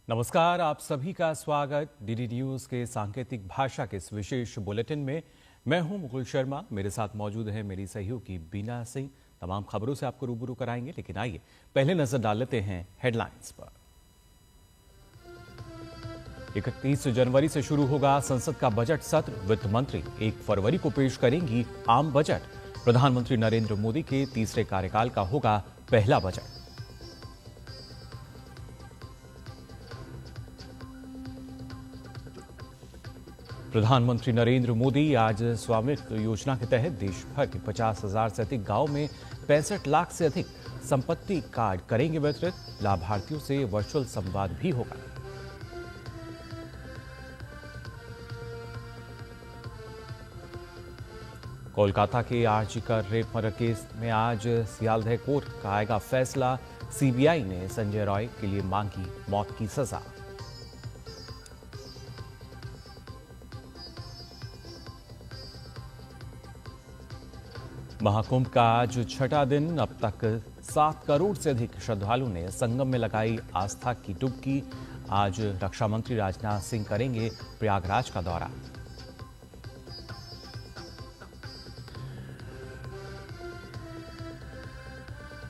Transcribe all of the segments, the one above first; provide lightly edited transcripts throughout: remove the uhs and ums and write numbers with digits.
नमस्कार, आप सभी का स्वागत डीडी न्यूज के सांकेतिक भाषा के इस विशेष बुलेटिन में। मैं हूं मुकुल शर्मा, मेरे साथ मौजूद है मेरी सहयोगी बीना सिंह। तमाम खबरों से आपको रूबरू कराएंगे, लेकिन आइए पहले नजर डाल लेते हैं हेडलाइंस पर। 31 जनवरी से शुरू होगा संसद का बजट सत्र। वित्त मंत्री 1 फरवरी को पेश करेंगी आम बजट। प्रधानमंत्री नरेंद्र मोदी के तीसरे कार्यकाल का होगा पहला बजट। प्रधानमंत्री नरेंद्र मोदी आज स्वामित्व योजना के तहत देश भर के 50,000 से अधिक गांव में 65 लाख से अधिक संपत्ति कार्ड करेंगे वितरित। लाभार्थियों से वर्चुअल संवाद भी होगा। कोलकाता के आर्जिकर रेप मर्डर केस में आज सियालदह कोर्ट का आएगा फैसला। सीबीआई ने संजय रॉय के लिए मांगी मौत की सजा। महाकुंभ का आज छठा दिन। अब तक 7 करोड़ से अधिक श्रद्धालुओं ने संगम में लगाई आस्था की डुबकी। आज रक्षा मंत्री राजनाथ सिंह करेंगे प्रयागराज का दौरा।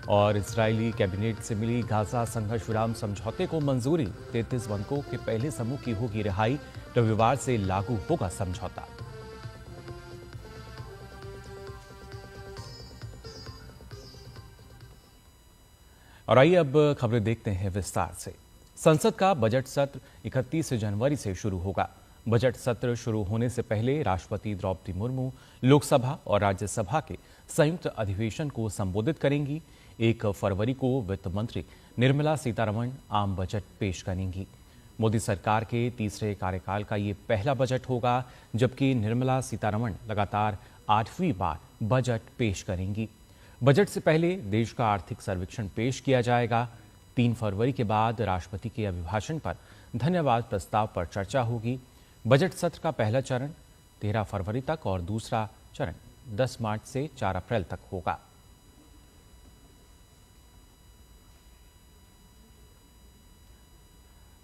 और इजरायली कैबिनेट से मिली गाजा संघर्ष विराम समझौते को मंजूरी। 33 बंधकों के पहले समूह की होगी रिहाई। रविवार से लागू होगा समझौता। और आइए अब खबरें देखते हैं विस्तार से। संसद का बजट सत्र 31 जनवरी से शुरू होगा। बजट सत्र शुरू होने से पहले राष्ट्रपति द्रौपदी मुर्मू लोकसभा और राज्यसभा के संयुक्त अधिवेशन को संबोधित करेंगी। 1 फरवरी को वित्त मंत्री निर्मला सीतारमण आम बजट पेश करेंगी। मोदी सरकार के तीसरे कार्यकाल का ये पहला बजट होगा, जबकि निर्मला सीतारमण लगातार 8वीं बार बजट पेश करेंगी। बजट से पहले देश का आर्थिक सर्वेक्षण पेश किया जाएगा। 3 फरवरी के बाद राष्ट्रपति के अभिभाषण पर धन्यवाद प्रस्ताव पर चर्चा होगी। बजट सत्र का पहला चरण 13 फरवरी तक और दूसरा चरण 10 मार्च से 4 अप्रैल तक होगा।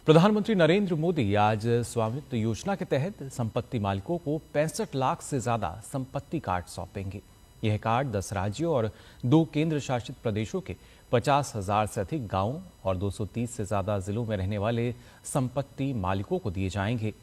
प्रधानमंत्री नरेंद्र मोदी आज स्वामित्व योजना के तहत संपत्ति मालिकों को 65 लाख से ज्यादा संपत्ति कार्ड सौंपेंगे। यह कार्ड 10 राज्यों और 2 केंद्र शासित प्रदेशों के 50,000 से अधिक गांवों और 230 से ज्यादा जिलों में रहने वाले संपत्ति मालिकों को दिए जाएंगे।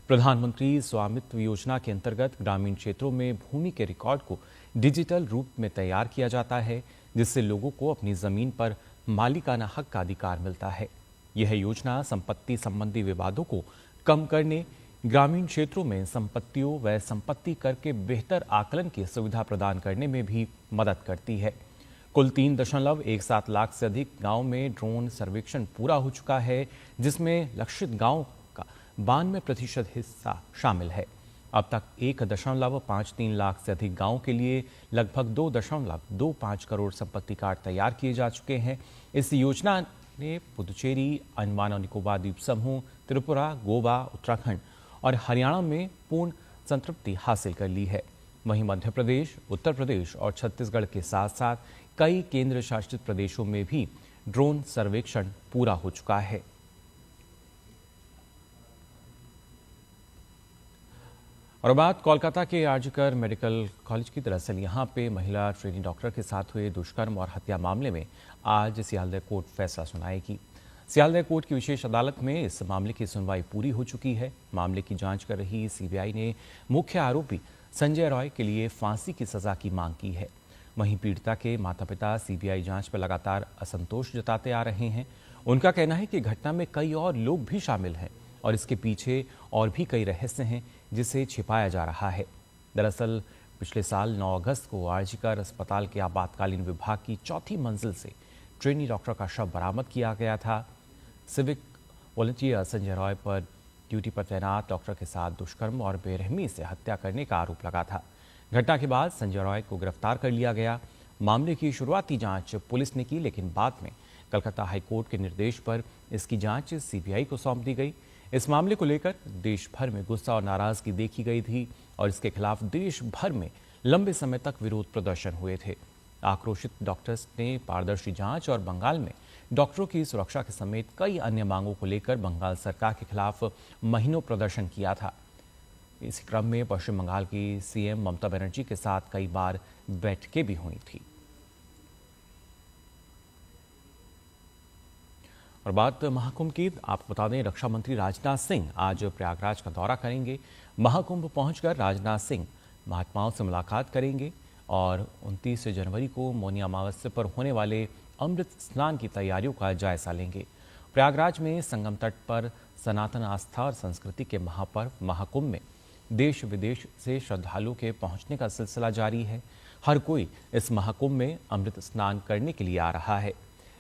प्रधानमंत्री स्वामित्व योजना के अंतर्गत ग्रामीण क्षेत्रों में भूमि के रिकॉर्ड को डिजिटल रूप में तैयार किया जाता है, जिससे लोगों को अपनी जमीन पर मालिकाना हक का अधिकार मिलता है। यह योजना संपत्ति संबंधी विवादों को कम करने, ग्रामीण क्षेत्रों में संपत्तियों व संपत्ति कर के बेहतर आकलन की सुविधा प्रदान करने में भी मदद करती है। कुल 3.17 लाख से अधिक गांव में ड्रोन सर्वेक्षण पूरा हो चुका है, जिसमें लक्षित गांव का 92% हिस्सा शामिल है। अब तक 1.53 लाख से अधिक गांवों के लिए लगभग 2.25 करोड़ संपत्ति कार्ड तैयार किए जा चुके हैं। इस योजना ने पुदुचेरी, अंडमान और निकोबार द्वीप समूह, त्रिपुरा, गोवा, उत्तराखंड और हरियाणा में पूर्ण संतृप्ति हासिल कर ली है। वहीं मध्य प्रदेश, उत्तर प्रदेश और छत्तीसगढ़ के साथ साथ कई केंद्र शासित प्रदेशों में भी ड्रोन सर्वेक्षण पूरा हो चुका है। और बात कोलकाता के आर्जिकर मेडिकल कॉलेज की। दरअसल यहां पे महिला ट्रेनी डॉक्टर के साथ हुए दुष्कर्म और हत्या मामले में आज सियालदह कोर्ट फैसला सुनाएगी। सियालदह कोर्ट की विशेष अदालत में इस मामले की सुनवाई पूरी हो चुकी है। मामले की जांच कर रही सीबीआई ने मुख्य आरोपी संजय रॉय के लिए फांसी की सजा की मांग की है। वहीं पीड़िता के माता पिता सीबीआई जांच पर लगातार असंतोष जताते आ रहे हैं। उनका कहना है कि घटना में कई और लोग भी शामिल हैं और इसके पीछे और भी कई रहस्य हैं जिसे छिपाया जा रहा है। दरअसल पिछले साल 9 अगस्त को आरजीकर अस्पताल के आपातकालीन विभाग की 4थी मंजिल से ट्रेनी डॉक्टर का शव बरामद किया गया था। सिविक वॉलंटियर संजय रॉय पर ड्यूटी पर तैनात डॉक्टर के साथ दुष्कर्म और बेरहमी से हत्या करने का आरोप लगा था। घटना के बाद संजय रॉय को गिरफ्तार कर लिया गया। मामले की शुरुआती जांच पुलिस ने की, लेकिन बाद में कलकत्ता हाईकोर्ट के निर्देश पर इसकी जांच सीबीआई को सौंप दी गई। इस मामले को लेकर देश भर में गुस्सा और नाराजगी देखी गई थी और इसके खिलाफ देश भर में लंबे समय तक विरोध प्रदर्शन हुए थे। आक्रोशित डॉक्टर्स ने पारदर्शी जांच और बंगाल में डॉक्टरों की सुरक्षा के समेत कई अन्य मांगों को लेकर बंगाल सरकार के खिलाफ महीनों प्रदर्शन किया था। इसी क्रम में पश्चिम बंगाल की सीएम ममता बनर्जी के साथ कई बार बैठकें भी हुई थी। और बात महाकुंभ की, आपको बता दें रक्षा मंत्री राजनाथ सिंह आज प्रयागराज का दौरा करेंगे। महाकुंभ पहुंचकर राजनाथ सिंह महात्माओं से मुलाकात करेंगे और 29 जनवरी को मौनी अमावस्या पर होने वाले अमृत स्नान की तैयारियों का जायजा लेंगे। प्रयागराज में संगम तट पर सनातन आस्था और संस्कृति के महापर्व महाकुंभ में देश विदेश से श्रद्धालुओं के पहुंचने का सिलसिला जारी है। हर कोई इस महाकुंभ में अमृत स्नान करने के लिए आ रहा है।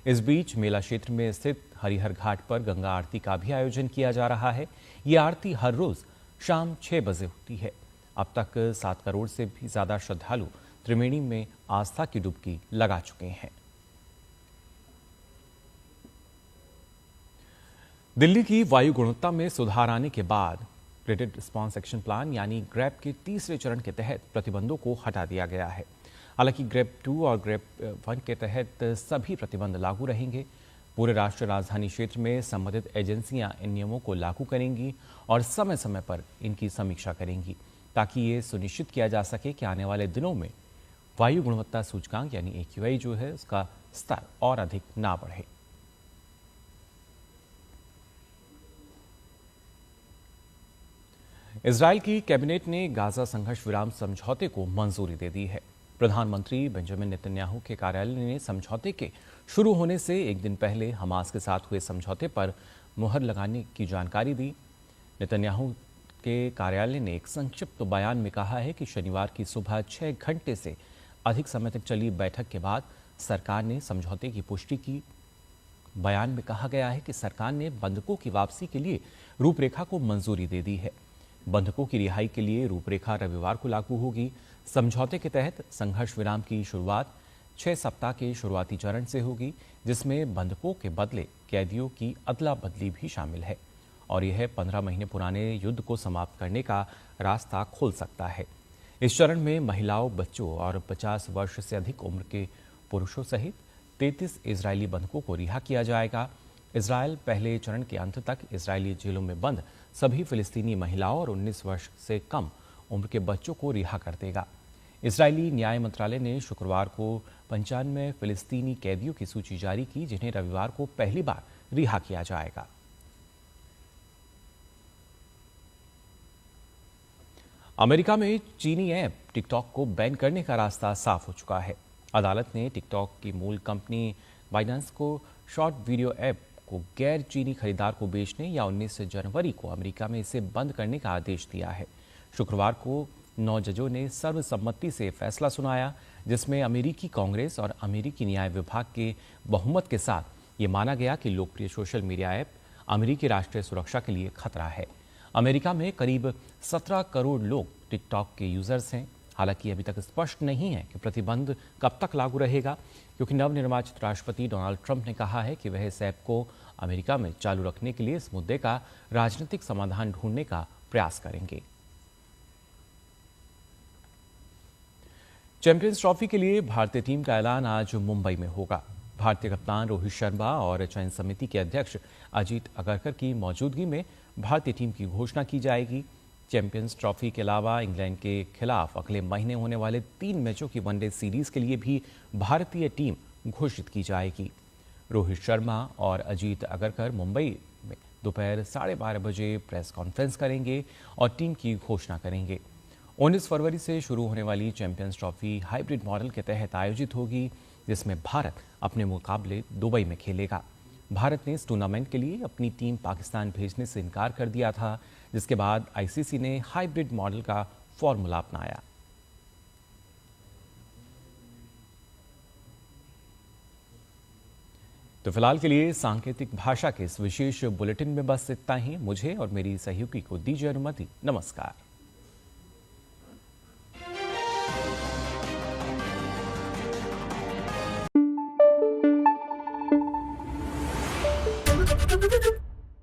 इस बीच मेला क्षेत्र में स्थित हरिहर घाट पर गंगा आरती का भी आयोजन किया जा रहा है। ये आरती हर रोज शाम 6 बजे होती है। अब तक 7 करोड़ से भी ज्यादा श्रद्धालु त्रिवेणी में आस्था की डुबकी लगा चुके हैं। दिल्ली की वायु गुणवत्ता में सुधार आने के बाद रैपिड रिस्पांस एक्शन प्लान यानी ग्रैप के तीसरे चरण के तहत प्रतिबंधों को हटा दिया गया है। हालांकि ग्रैप 2 और ग्रैप 1 के तहत सभी प्रतिबंध लागू रहेंगे। पूरे राष्ट्रीय राजधानी क्षेत्र में संबंधित एजेंसियां इन नियमों को लागू करेंगी और समय समय पर इनकी समीक्षा करेंगी, ताकि ये सुनिश्चित किया जा सके कि आने वाले दिनों में वायु गुणवत्ता सूचकांक यानी AQI जो है उसका स्तर और अधिक ना बढ़े। इजरायल की कैबिनेट ने गाजा संघर्ष विराम समझौते को मंजूरी दे दी है। प्रधानमंत्री बेंजामिन नेतन्याहू के कार्यालय ने समझौते के शुरू होने से एक दिन पहले हमास के साथ हुए समझौते पर मुहर लगाने की जानकारी दी। नेतन्याहू के कार्यालय ने एक संक्षिप्त बयान में कहा है कि शनिवार की सुबह 6 घंटे से अधिक समय तक चली बैठक के बाद सरकार ने समझौते की पुष्टि की। बयान में कहा गया है कि सरकार ने बंधकों की वापसी के लिए रूपरेखा को मंजूरी दे दी है। बंधकों की रिहाई के लिए रूपरेखा रविवार को लागू होगी। समझौते के तहत संघर्ष विराम की शुरुआत 6 सप्ताह के शुरुआती चरण से होगी, जिसमें बंधकों के बदले कैदियों की अदला बदली भी शामिल है और यह 15 महीने पुराने युद्ध को समाप्त करने का रास्ता खोल सकता है। इस चरण में महिलाओं, बच्चों और 50 वर्ष से अधिक उम्र के पुरुषों सहित 33 इजरायली बंधकों को रिहा किया जाएगा। इजरायल पहले चरण के अंत तक इजरायली जेलों में बंद सभी फिलिस्तीनी महिलाओं और 19 वर्ष से कम उम्र के बच्चों को रिहा कर देगा। इजरायली न्याय मंत्रालय ने शुक्रवार को 95 फिलिस्तीनी कैदियों की सूची जारी की, जिन्हें रविवार को पहली बार रिहा किया जाएगा। अमेरिका में चीनी ऐप टिकटॉक को बैन करने का रास्ता साफ हो चुका है। अदालत ने टिकटॉक की मूल कंपनी बाइनेंस को शॉर्ट वीडियो ऐप को गैर चीनी खरीदार को बेचने या 19 जनवरी को अमेरिका में इसे बंद करने का आदेश दिया है। शुक्रवार को 9 जजों ने सर्वसम्मति से फैसला सुनाया, जिसमें अमेरिकी कांग्रेस और अमेरिकी न्याय विभाग के बहुमत के साथ ये माना गया कि लोकप्रिय सोशल मीडिया ऐप अमेरिकी राष्ट्रीय सुरक्षा के लिए खतरा है। अमेरिका में करीब 17 करोड़ लोग टिकटॉक के यूजर्स हैं। हालांकि अभी तक स्पष्ट नहीं है कि प्रतिबंध कब तक लागू रहेगा, क्योंकि नवनिर्वाचित राष्ट्रपति डोनाल्ड ट्रंप ने कहा है कि वह इस ऐप को अमेरिका में चालू रखने के लिए इस मुद्दे का राजनीतिक समाधान ढूंढने का प्रयास करेंगे। चैंपियंस ट्रॉफी के लिए भारतीय टीम का ऐलान आज मुंबई में होगा। भारतीय कप्तान रोहित शर्मा और चयन समिति के अध्यक्ष अजीत अगरकर की मौजूदगी में भारतीय टीम की घोषणा की जाएगी। चैंपियंस ट्रॉफी के अलावा इंग्लैंड के खिलाफ अगले महीने होने वाले 3 मैचों की वनडे सीरीज के लिए भी भारतीय टीम घोषित की जाएगी। रोहित शर्मा और अजीत अगरकर मुंबई में दोपहर 12:30 बजे प्रेस कॉन्फ्रेंस करेंगे और टीम की घोषणा करेंगे। 19 फरवरी से शुरू होने वाली चैंपियंस ट्रॉफी हाइब्रिड मॉडल के तहत आयोजित होगी, जिसमें भारत अपने मुकाबले दुबई में खेलेगा। भारत ने इस टूर्नामेंट के लिए अपनी टीम पाकिस्तान भेजने से इनकार कर दिया था, जिसके बाद आईसीसी ने हाइब्रिड मॉडल का फॉर्मूला अपनाया। तो फिलहाल के लिए सांकेतिक भाषा के इस विशेष बुलेटिन में बस इतना ही। मुझे और मेरी सहयोगी को दीजिए अनुमति। नमस्कार।